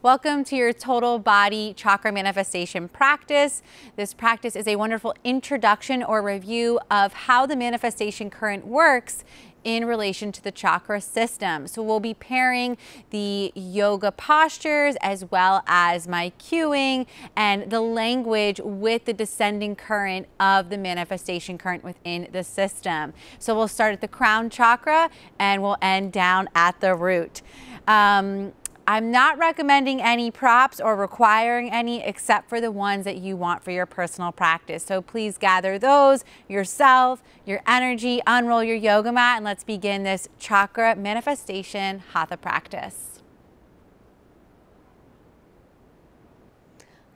Welcome to your total body chakra manifestation practice. This practice is a wonderful introduction or review of how the manifestation current works in relation to the chakra system. So we'll be pairing the yoga postures as well as my cueing and the language with the descending current of the manifestation current within the system. So we'll start at the crown chakra and we'll end down at the root. I'm not recommending any props or requiring any except for the ones that you want for your personal practice. So please gather those, yourself, your energy, unroll your yoga mat, and let's begin this chakra manifestation hatha practice.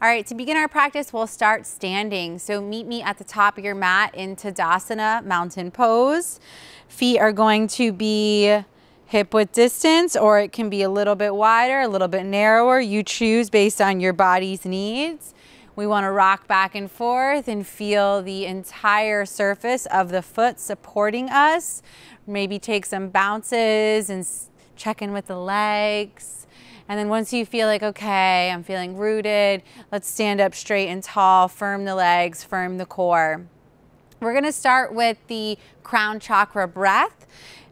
All right, to begin our practice, we'll start standing. So meet me at the top of your mat in Tadasana, mountain pose. Feet are going to be hip width distance, or it can be a little bit wider, a little bit narrower. You choose based on your body's needs. We want to rock back and forth and feel the entire surface of the foot supporting us. Maybe take some bounces and check in with the legs. And then once you feel like, okay, I'm feeling rooted, let's stand up straight and tall, firm the legs, firm the core. We're going to start with the crown chakra breath.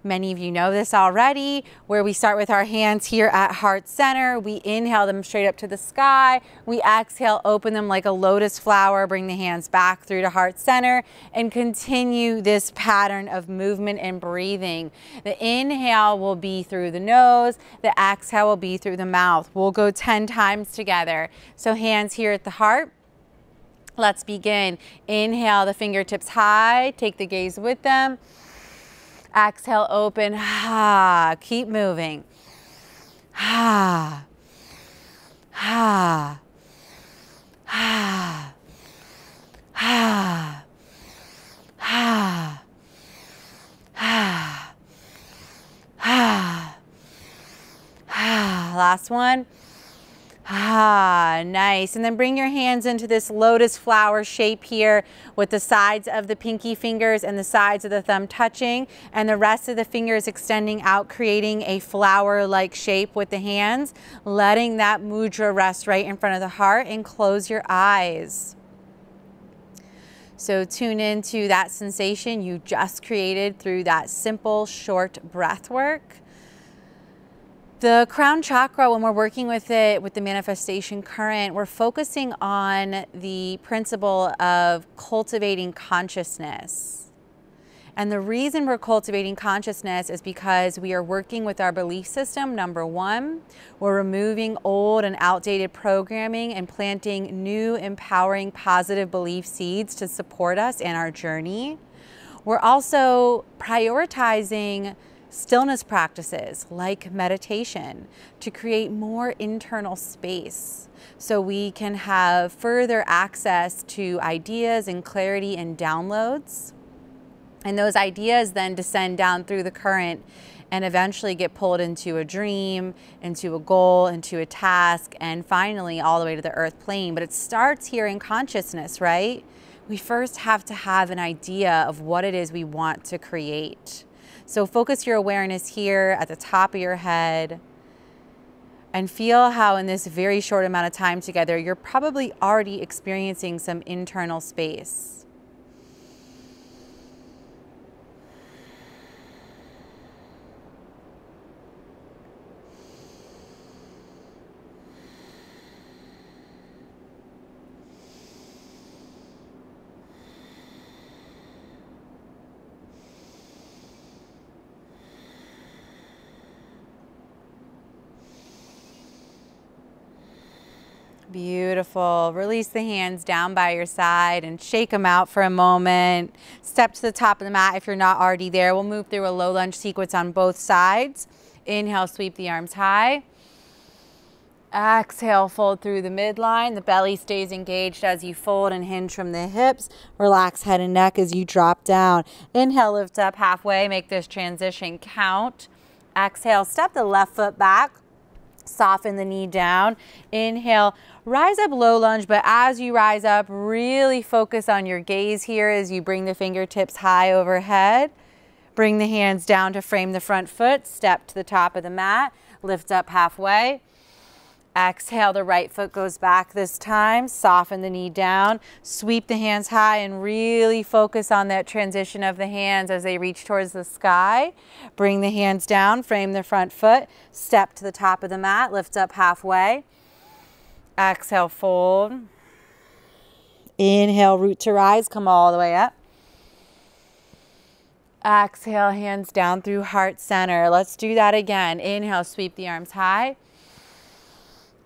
Many of you know this already, where we start with our hands here at heart center. We inhale them straight up to the sky. We exhale, open them like a lotus flower, bring the hands back through to heart center, and continue this pattern of movement and breathing. The inhale will be through the nose. The exhale will be through the mouth. We'll go 10 times together. So hands here at the heart. Let's begin. Inhale the fingertips high. Take the gaze with them. Exhale, open, keep moving. Last one. Nice. And then bring your hands into this lotus flower shape here with the sides of the pinky fingers and the sides of the thumb touching and the rest of the fingers extending out, creating a flower-like shape with the hands, letting that mudra rest right in front of the heart, and close your eyes. So tune into that sensation you just created through that simple, short breath work. The crown chakra, when we're working with it, with the manifestation current, we're focusing on the principle of cultivating consciousness. And the reason we're cultivating consciousness is because we are working with our belief system, number one. We're removing old and outdated programming and planting new, empowering, positive belief seeds to support us in our journey. We're also prioritizing stillness practices like meditation to create more internal space so we can have further access to ideas and clarity and downloads. And those ideas then descend down through the current and eventually get pulled into a dream, into a goal, into a task, and finally all the way to the earth plane. But it starts here in consciousness, right? We first have to have an idea of what it is we want to create. So focus your awareness here at the top of your head and feel how in this very short amount of time together, you're probably already experiencing some internal space. Beautiful. Release the hands down by your side and shake them out for a moment. Step to the top of the mat if you're not already there. We'll move through a low lunge sequence on both sides. Inhale, sweep the arms high. Exhale, fold through the midline. The belly stays engaged as you fold and hinge from the hips. Relax head and neck as you drop down. Inhale, lift up halfway. Make this transition count. Exhale, step the left foot back. Soften the knee down. Inhale, rise up low lunge, but as you rise up, really focus on your gaze here as you bring the fingertips high overhead. Bring the hands down to frame the front foot. Step to the top of the mat. Lift up halfway. Exhale, the right foot goes back this time. Soften the knee down. Sweep the hands high and really focus on that transition of the hands as they reach towards the sky. Bring the hands down, frame the front foot. Step to the top of the mat, lift up halfway. Exhale, fold. Inhale, root to rise, come all the way up. Exhale, hands down through heart center. Let's do that again. Inhale, sweep the arms high.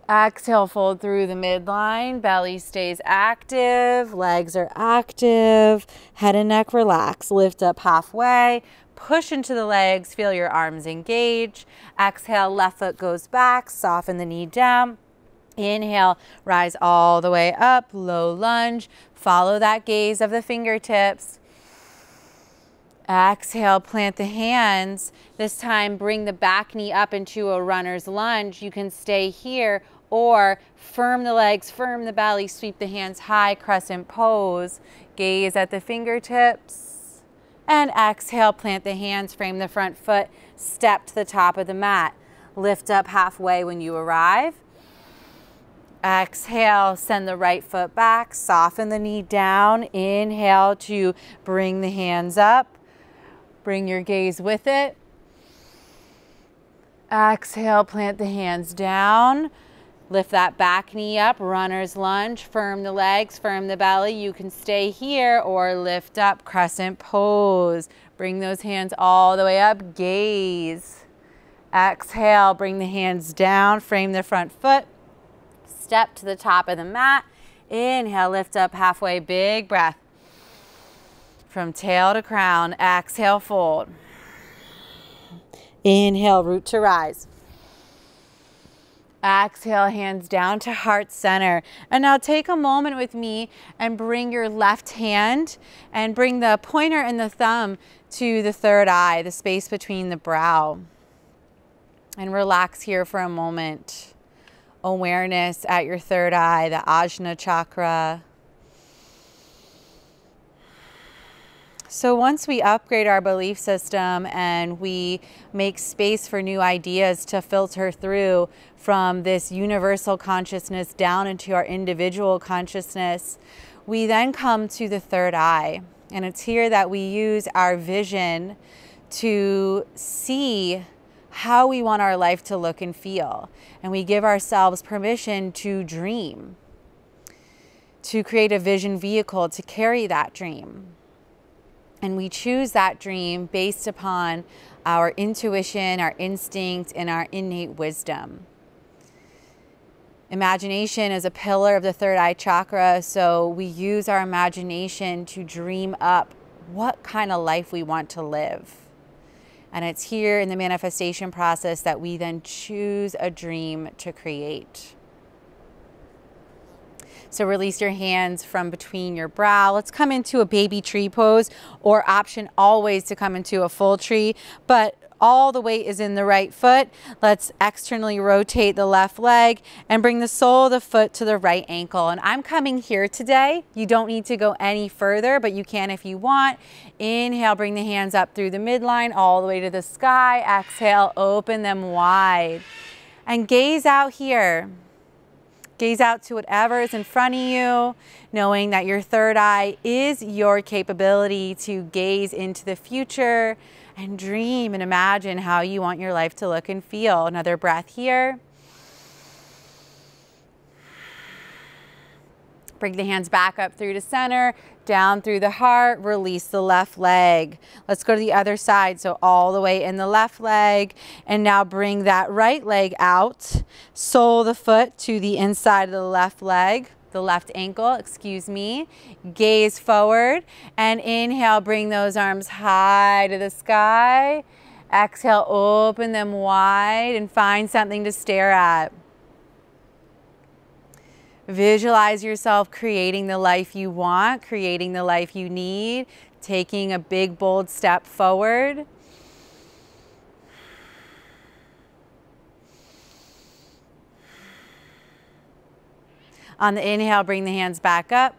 Exhale, fold through the midline. Belly stays active. Legs are active. Head and neck relax. Lift up halfway. Push into the legs. Feel your arms engage. Exhale, left foot goes back. Soften the knee down. Inhale, rise all the way up. Low lunge. Follow that gaze of the fingertips. Exhale, plant the hands. This time, bring the back knee up into a runner's lunge. You can stay here or firm the legs, firm the belly, sweep the hands high, crescent pose. Gaze at the fingertips. And exhale, plant the hands, frame the front foot, step to the top of the mat. Lift up halfway when you arrive. Exhale, send the right foot back, soften the knee down. Inhale to bring the hands up. Bring your gaze with it. Exhale, plant the hands down. Lift that back knee up, runner's lunge. Firm the legs, firm the belly. You can stay here or lift up, crescent pose. Bring those hands all the way up, gaze. Exhale, bring the hands down, frame the front foot. Step to the top of the mat. Inhale, lift up halfway, big breath. From tail to crown, exhale, fold. Inhale, root to rise. Exhale, hands down to heart center. And now take a moment with me and bring your left hand and bring the pointer and the thumb to the third eye, the space between the brow. And relax here for a moment. Awareness at your third eye, the Ajna chakra. So once we upgrade our belief system and we make space for new ideas to filter through from this universal consciousness down into our individual consciousness, we then come to the third eye. And it's here that we use our vision to see how we want our life to look and feel. And we give ourselves permission to dream, to create a vision vehicle to carry that dream. And we choose that dream based upon our intuition, our instinct, and our innate wisdom. Imagination is a pillar of the third eye chakra, so we use our imagination to dream up what kind of life we want to live. And it's here in the manifestation process that we then choose a dream to create. So release your hands from between your brow. Let's come into a baby tree pose, or option always to come into a full tree, but all the weight is in the right foot. Let's externally rotate the left leg and bring the sole of the foot to the right ankle. And I'm coming here today. You don't need to go any further, but you can if you want. Inhale, bring the hands up through the midline all the way to the sky. Exhale, open them wide. And gaze out here. Gaze out to whatever is in front of you, knowing that your third eye is your capability to gaze into the future and dream and imagine how you want your life to look and feel. Another breath here. Bring the hands back up through to center, down through the heart, release the left leg. Let's go to the other side, so all the way in the left leg. And now bring that right leg out, sole the foot to the inside of the left leg, the left ankle, excuse me. Gaze forward and inhale, bring those arms high to the sky. Exhale, open them wide and find something to stare at. Visualize yourself creating the life you want, creating the life you need, taking a big, bold step forward. On the inhale, bring the hands back up.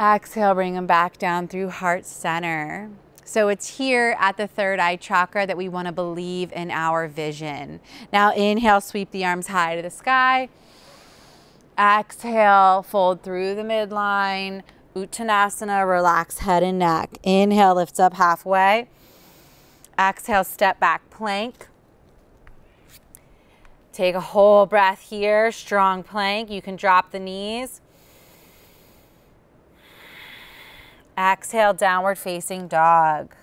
Exhale, bring them back down through heart center. So it's here at the third eye chakra that we want to believe in our vision. Now inhale, sweep the arms high to the sky. Exhale, fold through the midline. Uttanasana, relax head and neck. Inhale, lifts up halfway. Exhale, step back plank. Take a whole breath here, strong plank. You can drop the knees. Exhale, downward facing dog.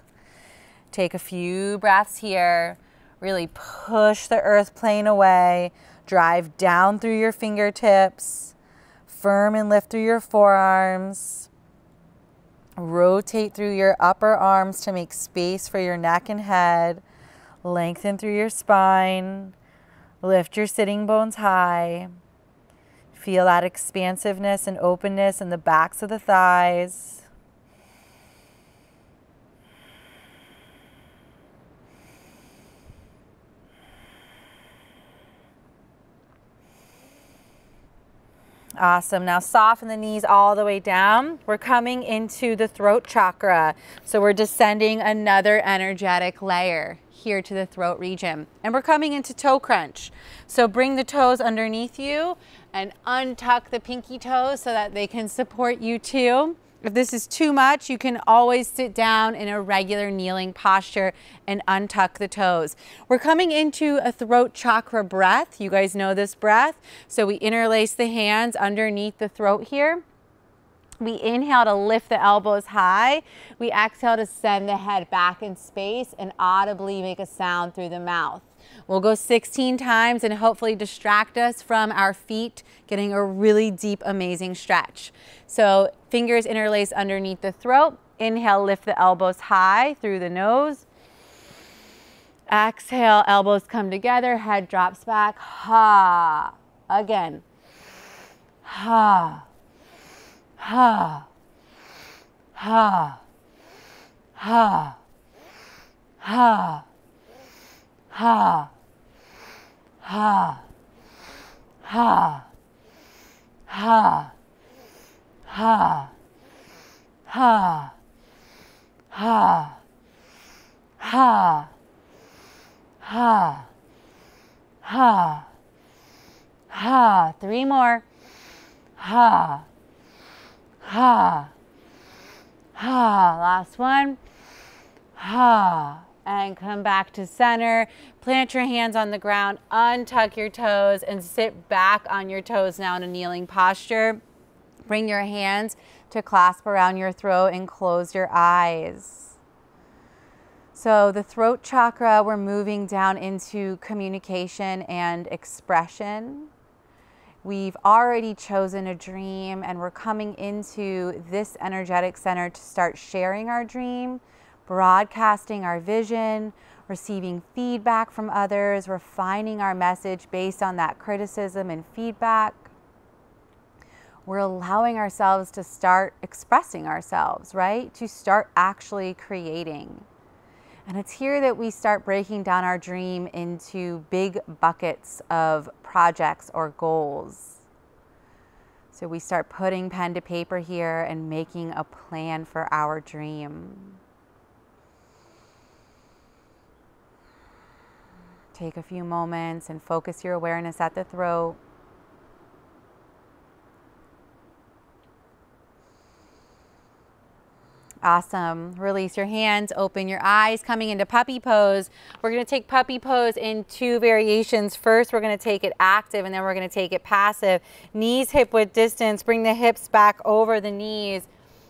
Take a few breaths here. Really push the earth plane away. Drive down through your fingertips. Firm and lift through your forearms. Rotate through your upper arms to make space for your neck and head. Lengthen through your spine. Lift your sitting bones high. Feel that expansiveness and openness in the backs of the thighs. Awesome. Now soften the knees all the way down. We're coming into the throat chakra. So we're descending another energetic layer here to the throat region. And we're coming into toe crunch. So bring the toes underneath you and untuck the pinky toes so that they can support you too. If this is too much, you can always sit down in a regular kneeling posture and untuck the toes. We're coming into a throat chakra breath. You guys know this breath. So we interlace the hands underneath the throat here. We inhale to lift the elbows high. We exhale to send the head back in space and audibly make a sound through the mouth. We'll go 16 times and hopefully distract us from our feet, getting a really deep, amazing stretch. So fingers interlace underneath the throat. Inhale, lift the elbows high through the nose. Exhale, elbows come together, head drops back. Ha. Again. Ha. Ha. Ha. Ha. Ha. Ha. Ha. Ha. Ha. Ha. Ha. Ha. Ha. Ha. Ha. Ha. Three more. Ha. Ha. Ha. Last one. Ha. And come back to center. Plant your hands on the ground, untuck your toes, and sit back on your toes now in a kneeling posture. Bring your hands to clasp around your throat and close your eyes. So the throat chakra, we're moving down into communication and expression. We've already chosen a dream, and we're coming into this energetic center to start sharing our dream, broadcasting our vision, receiving feedback from others, refining our message based on that criticism and feedback. We're allowing ourselves to start expressing ourselves, right? To start actually creating. And it's here that we start breaking down our dream into big buckets of projects or goals. So we start putting pen to paper here and making a plan for our dream. Take a few moments and focus your awareness at the throat. Awesome. Release your hands, open your eyes, coming into puppy pose. We're going to take puppy pose in two variations. First, we're going to take it active, and then we're going to take it passive. Knees hip width distance. Bring the hips back over the knees.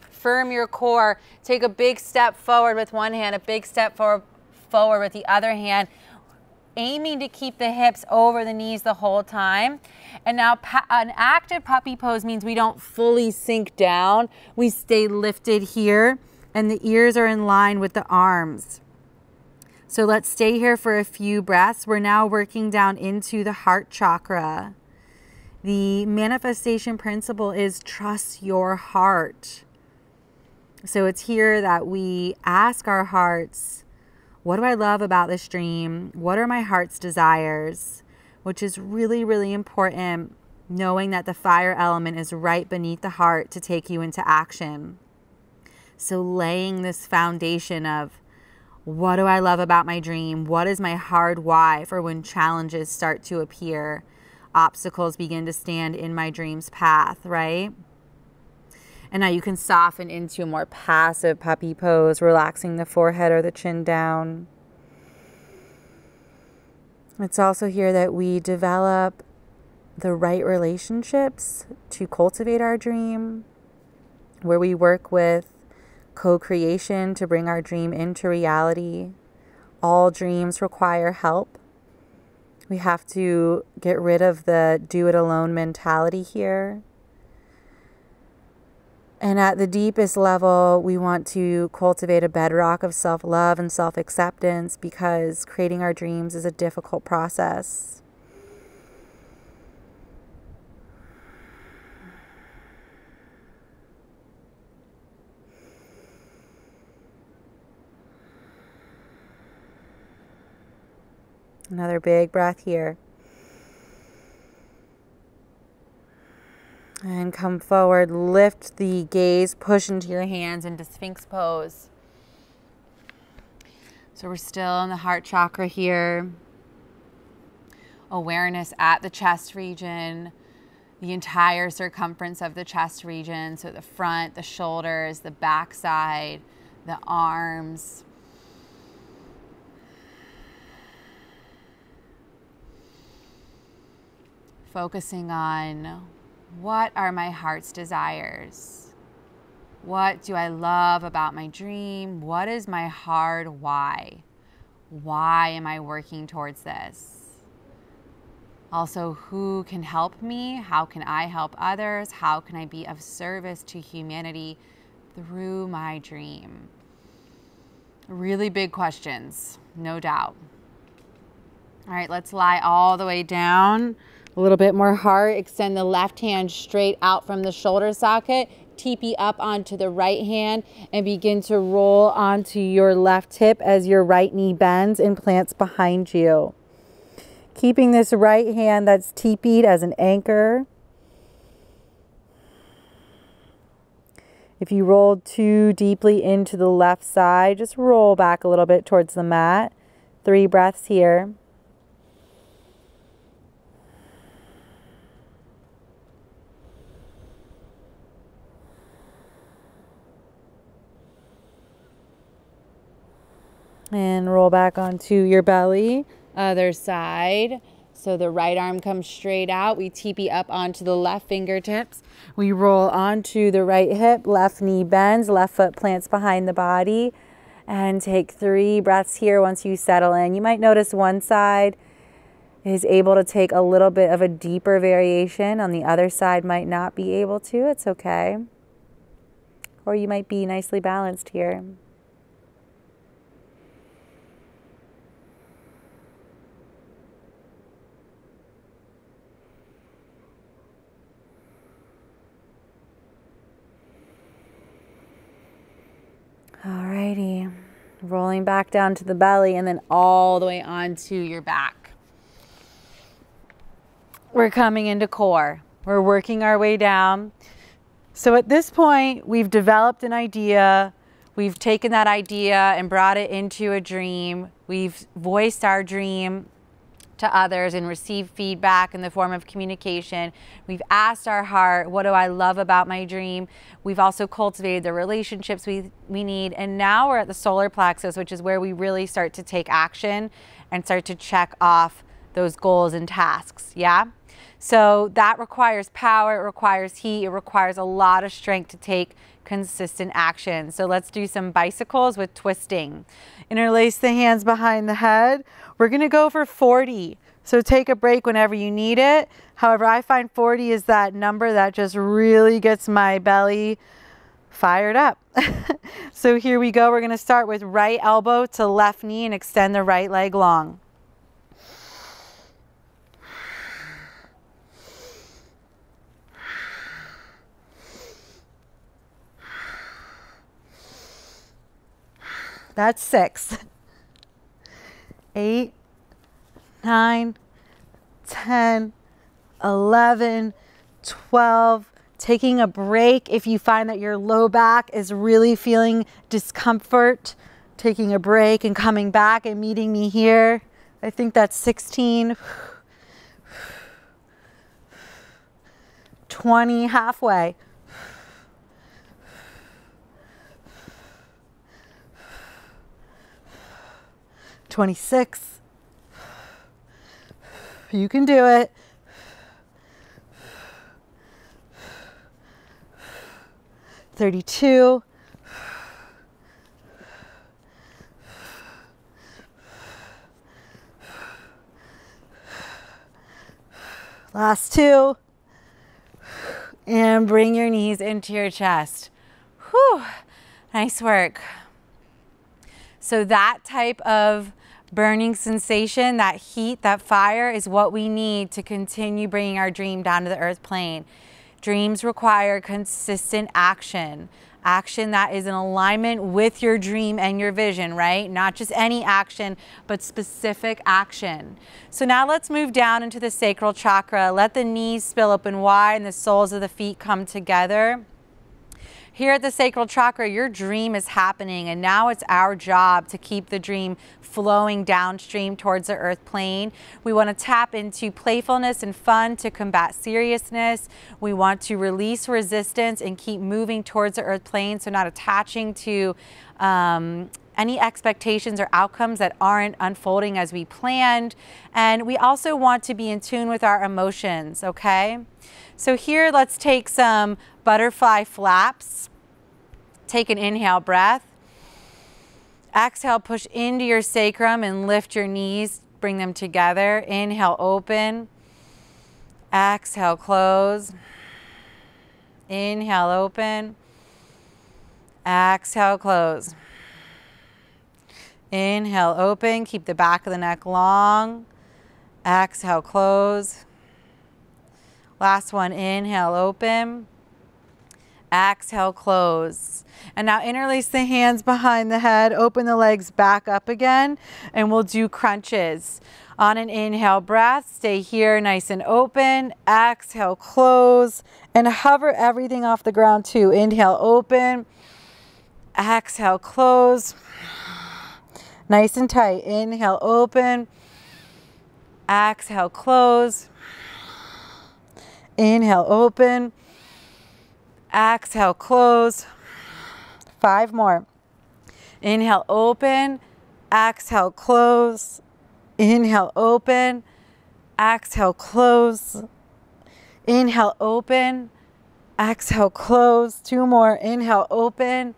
Firm your core. Take a big step forward with one hand, a big step forward with the other hand, aiming to keep the hips over the knees the whole time. And now an active puppy pose means we don't fully sink down. We stay lifted here, and the ears are in line with the arms. So let's stay here for a few breaths. We're now working down into the heart chakra. The manifestation principle is trust your heart. So it's here that we ask our hearts, what do I love about this dream? What are my heart's desires? Which is really, really important, knowing that the fire element is right beneath the heart to take you into action. So laying this foundation of, what do I love about my dream? What is my hard why for when challenges start to appear? Obstacles begin to stand in my dream's path, right? And now you can soften into a more passive puppy pose, relaxing the forehead or the chin down. It's also here that we develop the right relationships to cultivate our dream, where we work with co-creation to bring our dream into reality. All dreams require help. We have to get rid of the do-it-alone mentality here. And at the deepest level, we want to cultivate a bedrock of self-love and self-acceptance, because creating our dreams is a difficult process. Another big breath here. And come forward, lift the gaze, push into your hands into Sphinx pose. So we're still in the heart chakra here. Awareness at the chest region, the entire circumference of the chest region. So the front, the shoulders, the backside, the arms. Focusing on, what are my heart's desires? What do I love about my dream? What is my hard why? Why am I working towards this? Also, who can help me? How can I help others? How can I be of service to humanity through my dream? Really big questions, no doubt. All right, let's lie all the way down. A little bit more heart. Extend the left hand straight out from the shoulder socket. Teepee up onto the right hand and begin to roll onto your left hip as your right knee bends and plants behind you. Keeping this right hand that's teepeed as an anchor. If you rolled too deeply into the left side, just roll back a little bit towards the mat. 3 breaths here. And roll back onto your belly, other side. So the right arm comes straight out. We teepee up onto the left fingertips. We roll onto the right hip, left knee bends, left foot plants behind the body. And take 3 breaths here once you settle in. You might notice one side is able to take a little bit of a deeper variation. On the other side might not be able to. It's okay. Or you might be nicely balanced here. Alrighty, rolling back down to the belly and then all the way onto your back. We're coming into core. We're working our way down. So at this point, we've developed an idea. We've taken that idea and brought it into a dream. We've voiced our dream to others and received feedback in the form of communication. We've asked our heart, what do I love about my dream? We've also cultivated the relationships we need. And now we're at the solar plexus, which is where we really start to take action and start to check off those goals and tasks, yeah? So that requires power, it requires heat, it requires a lot of strength to take consistent action. So let's do some bicycles with twisting. Interlace the hands behind the head. We're gonna go for 40. So take a break whenever you need it. However, I find 40 is that number that just really gets my belly fired up. So here we go. We're gonna start with right elbow to left knee and extend the right leg long. That's 6. 8, 9, 10, 11, 12, Taking a break if you find that your low back is really feeling discomfort. Taking a break and coming back and meeting me here. I think that's 16. 20, halfway. 26. You can do it. 32. Last 2. And bring your knees into your chest. Whew, nice work. So that type of burning sensation, that heat, that fire is what we need to continue bringing our dream down to the earth plane. Dreams require consistent action. Action that is in alignment with your dream and your vision, right? Not just any action, but specific action. So now let's move down into the sacral chakra. Let the knees spill open wide and the soles of the feet come together. Here at the sacral chakra, your dream is happening, and now it's our job to keep the dream flowing downstream towards the earth plane. We want to tap into playfulness and fun to combat seriousness. We want to release resistance and keep moving towards the earth plane, so not attaching to any expectations or outcomes that aren't unfolding as we planned. And we also want to be in tune with our emotions, okay? So here, let's take some butterfly flaps. Take an inhale breath. Exhale, push into your sacrum and lift your knees. Bring them together. Inhale, open. Exhale, close. Inhale, open. Exhale, close. Inhale, open. Keep the back of the neck long. Exhale, close. Last one, inhale, open. Exhale, close. And now interlace the hands behind the head, open the legs back up again, and we'll do crunches. On an inhale breath, stay here nice and open. Exhale, close, and hover everything off the ground too. Inhale, open. Exhale, close. Nice and tight. Inhale, open. Exhale, close. Inhale, open. Exhale, close. 5 more. Inhale, open. Exhale, close. Inhale, open. Exhale, close. Inhale, open. Exhale, close. 2 more. Inhale, open.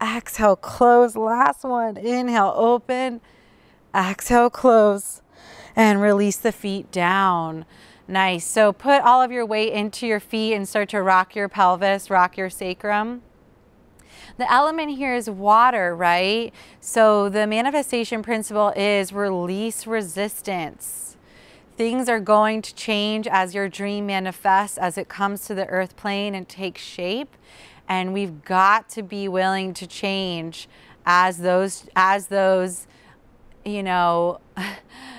Exhale, close. Last one. Inhale, open. Exhale, close. And release the feet down. Nice. So put all of your weight into your feet and start to rock your pelvis, rock your sacrum. The element here is water, right? So the manifestation principle is release resistance. Things are going to change as your dream manifests, as it comes to the earth plane and takes shape. And we've got to be willing to change as those, you know,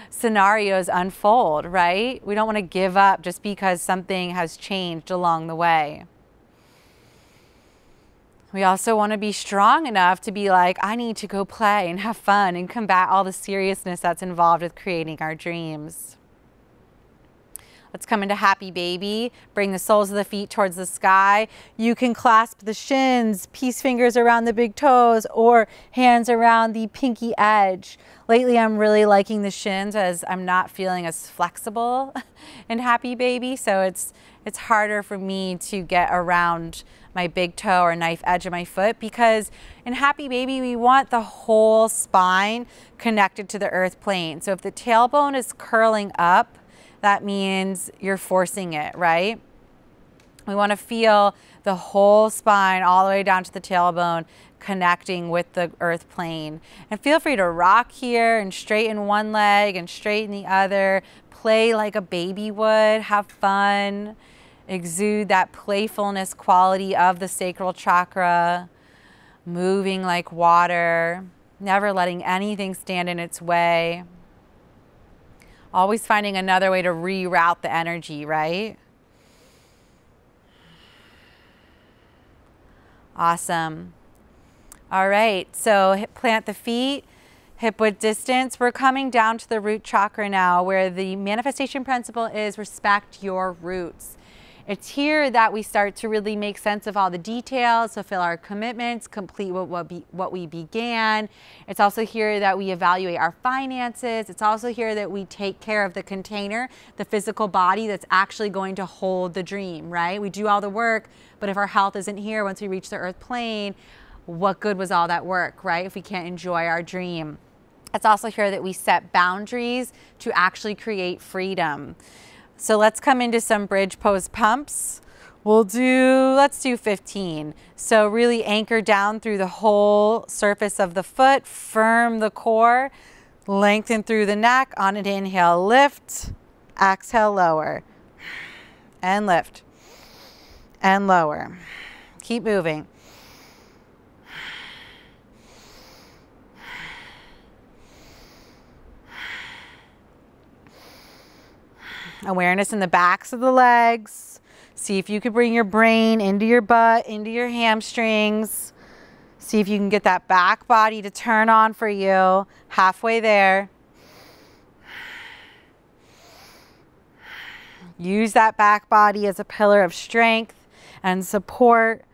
scenarios unfold, right? We don't want to give up just because something has changed along the way. We also want to be strong enough to be like, I need to go play and have fun and combat all the seriousness that's involved with creating our dreams. Let's come into happy baby. Bring the soles of the feet towards the sky. You can clasp the shins, peace fingers around the big toes, or hands around the pinky edge. Lately, I'm really liking the shins as I'm not feeling as flexible in happy baby. So it's harder for me to get around my big toe or knife edge of my foot, because in happy baby, we want the whole spine connected to the earth plane. So if the tailbone is curling up, that means you're forcing it, right? We want to feel the whole spine all the way down to the tailbone connecting with the earth plane. And feel free to rock here and straighten one leg and straighten the other. Play like a baby would. Have fun. Exude that playfulness quality of the sacral chakra. Moving like water. Never letting anything stand in its way. Always finding another way to reroute the energy, right? Awesome. All right, so plant the feet, hip width distance. We're coming down to the root chakra now, where the manifestation principle is respect your roots. It's here that we start to really make sense of all the details, fulfill our commitments, complete what we began. It's also here that we evaluate our finances. It's also here that we take care of the container, the physical body that's actually going to hold the dream, right? We do all the work, but if our health isn't here once we reach the earth plane, what good was all that work, right? If we can't enjoy our dream. It's also here that we set boundaries to actually create freedom. So let's come into some bridge pose pumps. Let's do 15. So really anchor down through the whole surface of the foot, firm the core, lengthen through the neck. On an inhale, lift, exhale, lower, and lift, and lower. Keep moving. Awareness in the backs of the legs. See if you could bring your brain into your butt, into your hamstrings. See if you can get that back body to turn on for you. Halfway there. Use that back body as a pillar of strength and support,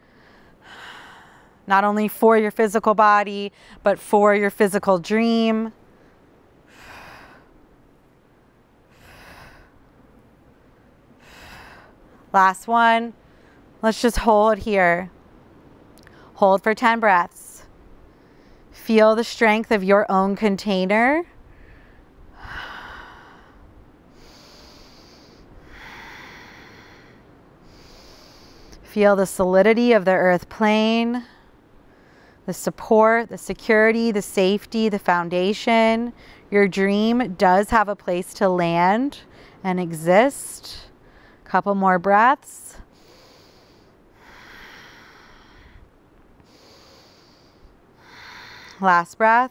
not only for your physical body, but for your physical dream. Last one. Let's just hold here. Hold for 10 breaths. Feel the strength of your own container. Feel the solidity of the earth plane, the support, the security, the safety, the foundation. Your dream does have a place to land and exist. Couple more breaths. Last breath.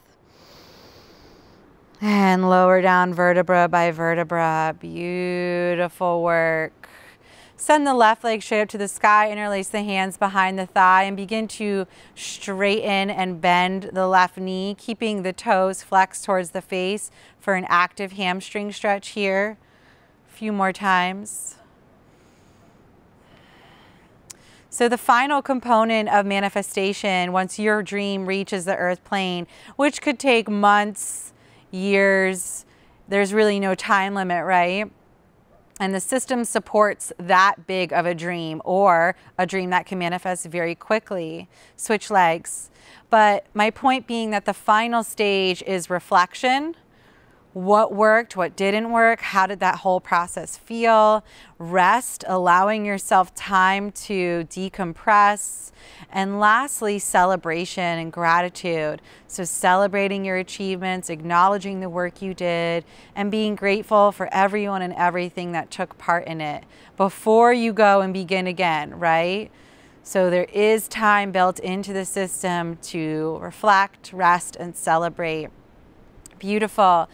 And lower down vertebra by vertebra. Beautiful work. Send the left leg straight up to the sky. Interlace the hands behind the thigh and begin to straighten and bend the left knee, keeping the toes flexed towards the face for an active hamstring stretch here. A few more times. So the final component of manifestation, once your dream reaches the earth plane, which could take months, years, there's really no time limit, right? And the system supports that big of a dream, or a dream that can manifest very quickly. Switch legs. But my point being that the final stage is reflection. What worked, what didn't work, how did that whole process feel? Rest, allowing yourself time to decompress. And lastly, celebration and gratitude. So celebrating your achievements, acknowledging the work you did, and being grateful for everyone and everything that took part in it before you go and begin again, right? So there is time built into the system to reflect, rest, and celebrate. Beautiful.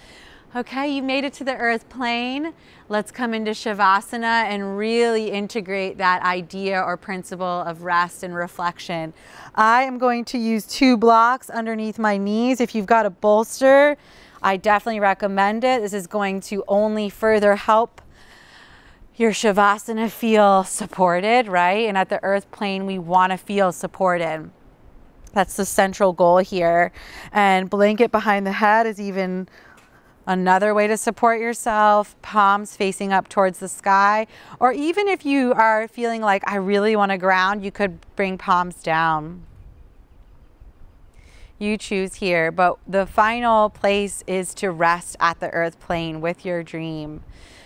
Okay, you made it to the earth plane. Let's come into Shavasana and really integrate that idea or principle of rest and reflection. I am going to use 2 blocks underneath my knees. If you've got a bolster, I definitely recommend it. This is going to only further help your Shavasana feel supported, right? And at the earth plane, we want to feel supported. That's the central goal here. And blanket behind the head is even another way to support yourself. Palms facing up towards the sky. Or even if you are feeling like I really want to ground, you could bring palms down. You choose here, but the final place is to rest at the earth plane with your dream.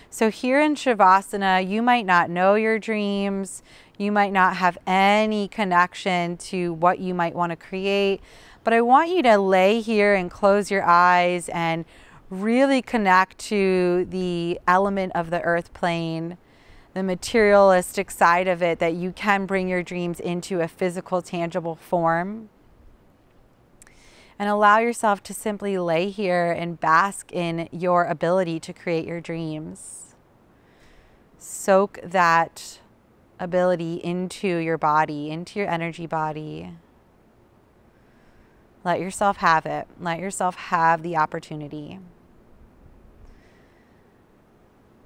So here in Shavasana, you might not know your dreams. You might not have any connection to what you might want to create, but I want you to lay here and close your eyes and really connect to the element of the earth plane, the materialistic side of it, that you can bring your dreams into a physical, tangible form. And allow yourself to simply lay here and bask in your ability to create your dreams. Soak that ability into your body, into your energy body. Let yourself have it. Let yourself have the opportunity.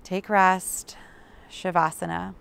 Take rest. Shavasana.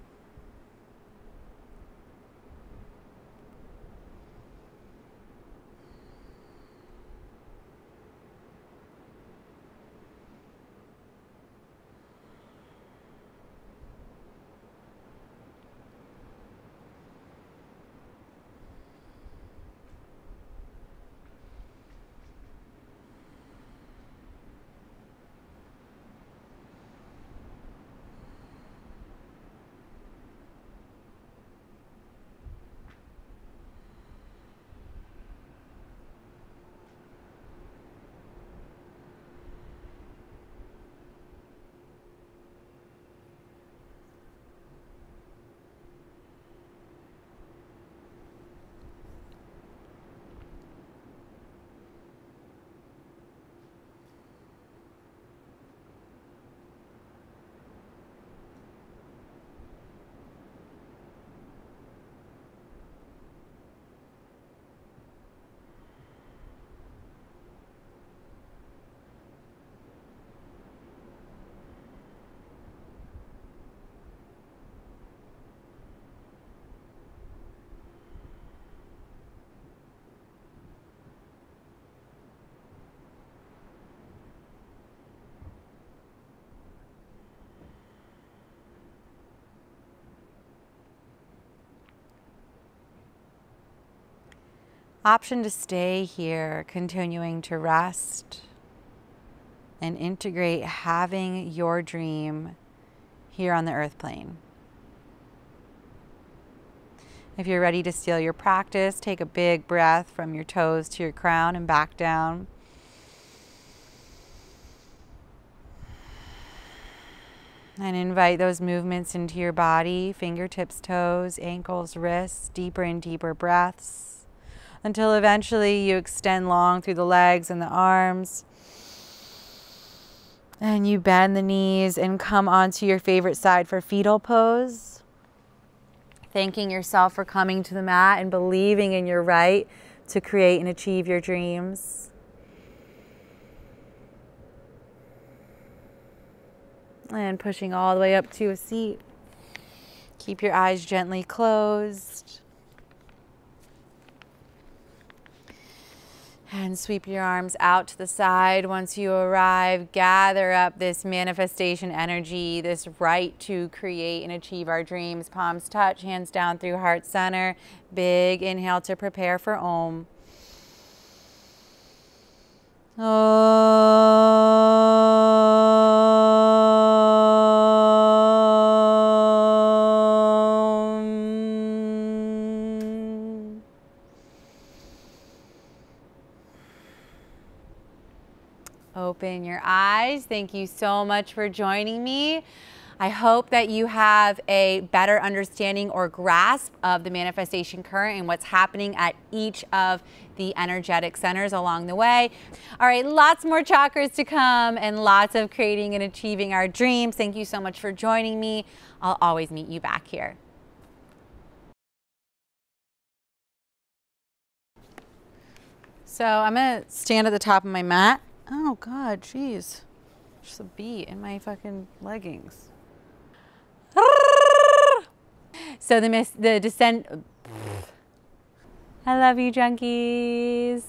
Option to stay here, continuing to rest and integrate having your dream here on the earth plane. If you're ready to steal your practice, take a big breath from your toes to your crown and back down. And invite those movements into your body, fingertips, toes, ankles, wrists, deeper and deeper breaths, until eventually you extend long through the legs and the arms. And you bend the knees and come onto your favorite side for Fetal Pose. Thanking yourself for coming to the mat and believing in your right to create and achieve your dreams. And pushing all the way up to a seat. Keep your eyes gently closed. And sweep your arms out to the side. Once you arrive, gather up this manifestation energy, this right to create and achieve our dreams. Palms touch, hands down through heart center. Big inhale to prepare for Om. Open your eyes. Thank you so much for joining me. I hope that you have a better understanding or grasp of the manifestation current and what's happening at each of the energetic centers along the way. All right, lots more chakras to come and lots of creating and achieving our dreams. Thank you so much for joining me. I'll always meet you back here. So I'm gonna stand at the top of my mat. Oh God, jeez. There's a bee in my fucking leggings. So the descent. I love you, junkies.